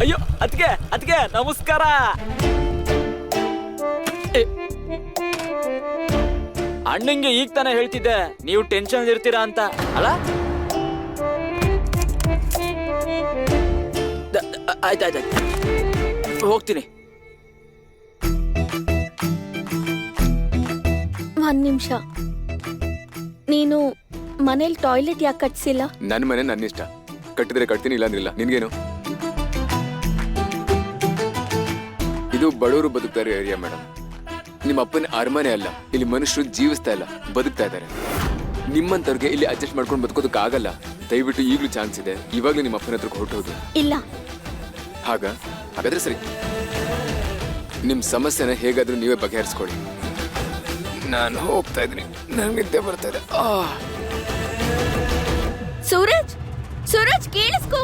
ಅಯ್ಯೋ ಅದಕ್ಕೆ ನಮಸ್ಕಾರ. ಅಣ್ಣಂಗೆ ಈಗ ತಾನೇ ಹೇಳ್ತಿದ್ದೆ ನೀವು ಟೆನ್ಷನ್ ಇರ್ತೀರಾ ಅಂತ ಅಲ್ಲ. ಆಯ್ತಾಯ್ತು ಹೋಗ್ತೀನಿ. ಒಂದ್ ನಿಮಿಷ, ನೀನು ಮನೇಲಿ ಟಾಯ್ಲೆಟ್ ಯಾಕೆ ಕಟ್ಸಿಲ್ಲ? ನನ್ನ ಮನೆ ನನ್ನ ಇಷ್ಟ, ಕಟ್ಟಿದ್ರೆ ಕಟ್ತೀನಿ, ಇಲ್ಲಾಂದ್ರಿಲ್ಲ. ನಿನ್ಗೇನು? ಇದು ಬಡವರು ಬದುಕ್ತಾ ಇರೋ ಏರಿಯಾ ಮೇಡಮ್. ನಿಮ್ಮ ಅಪ್ಪನ ಅರಮನೆ ಅಲ್ಲ, ಇಲ್ಲಿ ಮನುಷ್ಯರು ಜೀವಿಸ್ತಾ ಇಲ್ಲ, ಬದುಕ್ತಾ ಇದ್ದಾರೆ. ನಿಮ್ಮಂತವ್ರಿಗೆ ಇಲ್ಲಿ ಅಡ್ಜಸ್ಟ್ ಮಾಡ್ಕೊಂಡು ಬದುಕೋದಕ್ಕಾಗಲ್ಲ. ದಯವಿಟ್ಟು ಈಗಲೂ ಚಾನ್ಸ್ ಇದೆ, ಇವಾಗಲೂ ನಿಮ್ಮ ಅಪ್ಪನ ಹತ್ರಕ್ಕೆ ಹೊರಟೋದು. ಇಲ್ಲ. ಹಾಗಾದ್ರೆ ಸರಿ, ನಿಮ್ಮ ಸಮಸ್ಯೆನ ಹೇಗಾದ್ರೂ ನೀವೇ ಬಗೆಹರಿಸ್ಕೊಳ್ಳಿ. ನಾನು ಹೋಗ್ತಾ ಇದ್ದೀನಿ, ನನಗೆ ನಿದ್ದೆ ಬರ್ತಾ ಇದೆ. ಸೂರಜ್ ಕೇಳಿಸ್ಕೋ.